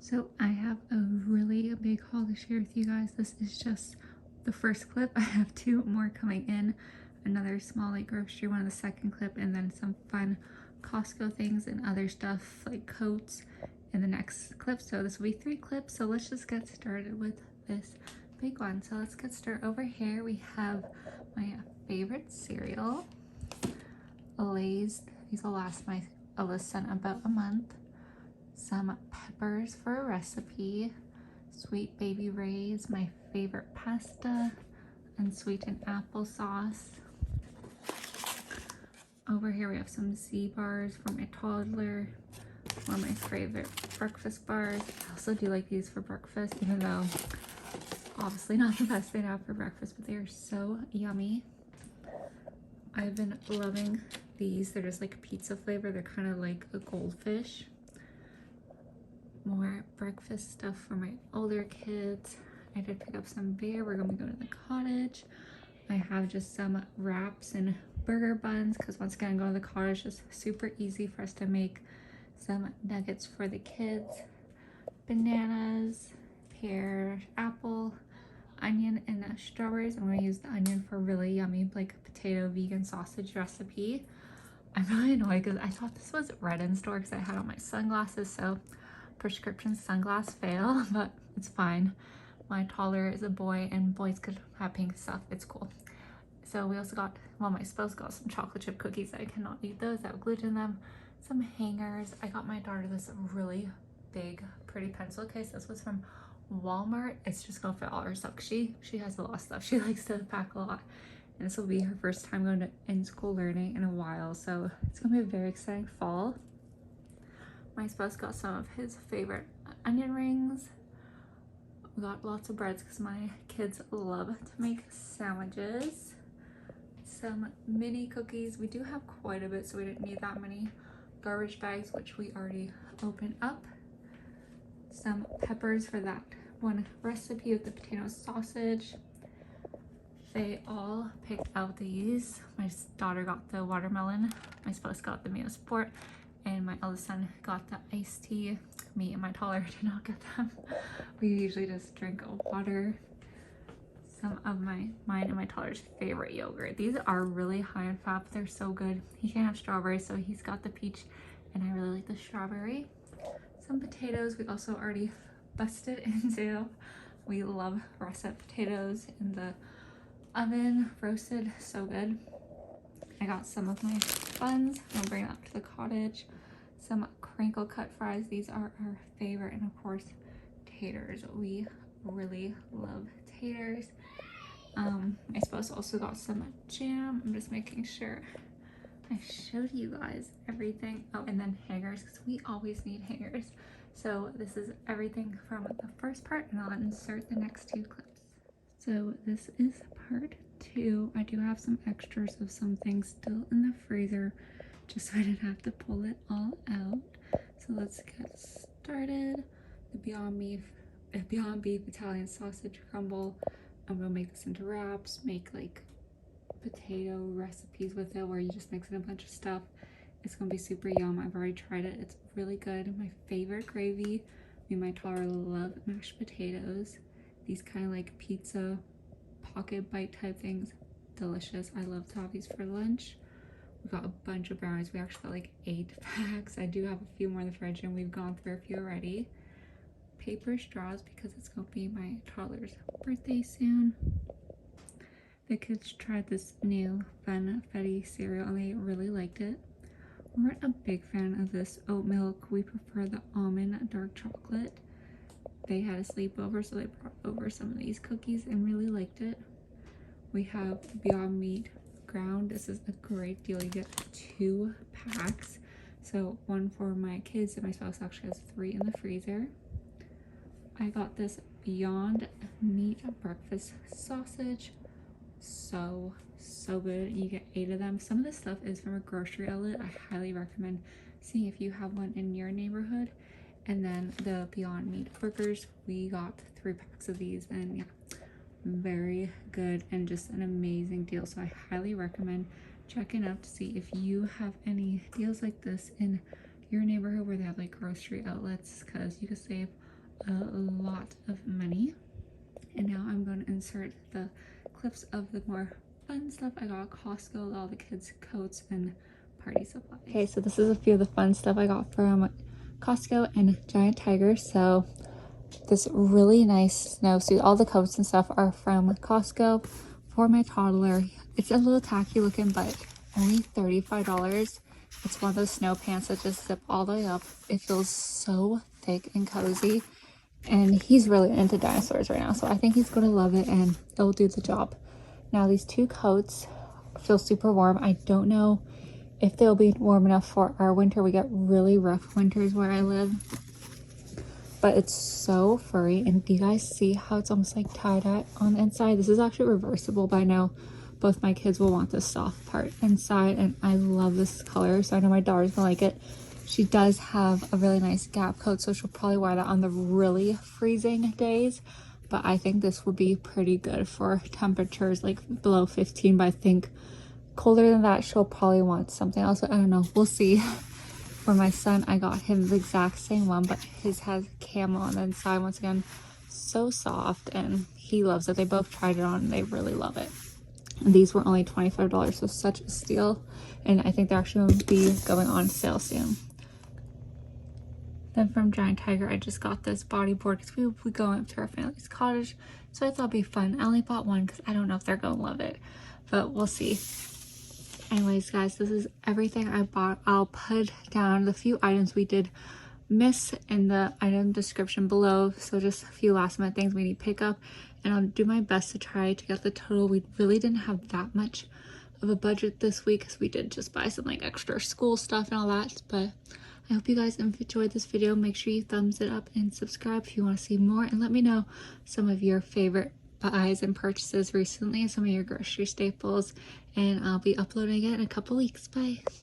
So I have a really big haul to share with you guys. This is just the first clip. I have two more coming in. Another small like grocery one in the second clip, and then some fun Costco things and other stuff like coats in the next clip. So this will be three clips. So let's just get started with this big one. So let's get started. Over here we have my favorite cereal, Lay's. These will last my Alyssa about a month. Some peppers for a recipe, Sweet Baby Ray's, my favorite pasta, and sweetened applesauce. Over here we have some Z bars for my toddler, one of my favorite breakfast bars. I also do like these for breakfast, even though obviously not the best thing to have for breakfast, but they are so yummy. I've been loving these. They're just like pizza flavor. They're kind of like a goldfish. More breakfast stuff for my older kids. I did pick up some beer. We're gonna go to the cottage. I have just some wraps and burger buns because once again, going to the cottage is super easy for us to make. Some nuggets for the kids, bananas, pear, apple, onion, and strawberries. I'm gonna use the onion for really yummy like potato vegan sausage recipe. I'm really annoyed because I thought this was red in store because I had on my sunglasses, so prescription sunglass fail, but it's fine. My toddler is a boy and boys could have pink stuff. It's cool. So we also got, well, my spouse got some chocolate chip cookies. I cannot eat those. I have gluten in them. Some hangers. I got my daughter this really big, pretty pencil case. This was from Walmart. It's just gonna fit all her stuff. She has a lot of stuff. She likes to pack a lot. And this will be her first time going to in-school learning in a while. So it's gonna be a very exciting fall. My spouse got some of his favorite onion rings. We got lots of breads because my kids love to make sandwiches. Some mini cookies. We do have quite a bit, so we didn't need that many garbage bags, which we already opened up. Some peppers for that one recipe with the potato sausage. They all picked out these. My daughter got the watermelon. My spouse got the Mio Sport. And my eldest son got the iced tea. Me and my toddler did not get them. We usually just drink water. Some of mine and my toddler's favorite yogurt. These are really high in fat, but they're so good. He can't have strawberry, so he's got the peach, and I really like the strawberry. Some potatoes. We also already busted into. We love russet potatoes in the oven, roasted, so good. I got some of my buns. I'll bring that to the cottage. Some crinkle cut fries. These are our favorite. And of course, taters. We really love taters. My spouse also got some jam. I'm just making sure I showed you guys everything. Oh, and then hangers, because we always need hangers. So this is everything from the first part, and I'll insert the next two clips. So this is part 2. I do have some extras of some things still in the freezer, just so I didn't have to pull it all out. So let's get started. The Beyond Beef Italian sausage crumble. I'm gonna make this into wraps, make like potato recipes with it where you just mix in a bunch of stuff. It's gonna be super yum. I've already tried it. It's really good. My favorite gravy. Me and my toddler love mashed potatoes. These kind of like pizza pocket bite type things. Delicious. I love to have these for lunch. We got a bunch of brownies. We actually got like 8 packs. I do have a few more in the fridge and we've gone through a few already. Paper straws because it's gonna be my toddler's birthday soon. The kids tried this new Funfetti cereal and they really liked it. We weren't a big fan of this oat milk. We prefer the almond dark chocolate. They had a sleepover, so they brought over some of these cookies and really liked it. We have Beyond Meat ground. This is a great deal. You get 2 packs. So one for my kids, and my spouse actually has 3 in the freezer. I got this Beyond Meat breakfast sausage. So good. You get 8 of them. Some of this stuff is from a grocery outlet. I highly recommend seeing if you have one in your neighborhood. And then the Beyond Meat burgers, we got 3 packs of these, and yeah, very good and just an amazing deal. So I highly recommend checking out to see if you have any deals like this in your neighborhood where they have like grocery outlets, because you can save a lot of money. And now I'm going to insert the clips of the more fun stuff I got at Costco, all the kids' coats and party supplies. Okay, so this is a few of the fun stuff I got from Costco and Giant Tiger. So this really nice snowsuit, all the coats and stuff are from Costco for my toddler. It's a little tacky looking, but only $35. It's one of those snow pants that just zip all the way up. It feels so thick and cozy, and he's really into dinosaurs right now, so I think he's gonna love it and it'll do the job. Now these two coats feel super warm. I don't know if they'll be warm enough for our winter. We get really rough winters where I live, but it's so furry. And do you guys see how it's almost like tie-dye on the inside? This is actually reversible, but I know both my kids will want this soft part inside, and I love this color, so I know my daughter's gonna like it. She does have a really nice Gap coat, so she'll probably wear that on the really freezing days, but I think this would be pretty good for temperatures like below 15, but I think colder than that she'll probably want something else. I don't know, we'll see. For my son, I got him the exact same one, but his has camo on the inside. Once again, so soft, and he loves it. They both tried it on and they really love it. And these were only $25, so such a steal. And I think they're actually going to be going on sale soon. Then from Giant Tiger, I just got this bodyboard because we go up to our family's cottage, so I thought it'd be fun. I only bought one because I don't know if they're going to love it, but we'll see. Anyways, guys, this is everything I bought. I'll put down the few items we did miss in the item description below, so just a few last minute things we need to pick up, and I'll do my best to try to get the total. We really didn't have that much of a budget this week because we did just buy some like extra school stuff and all that, but I hope you guys enjoyed this video. Make sure you thumbs it up and subscribe if you want to see more, and let me know some of your favorite buys and purchases recently and some of your grocery staples, and I'll be uploading it in a couple weeks. Bye.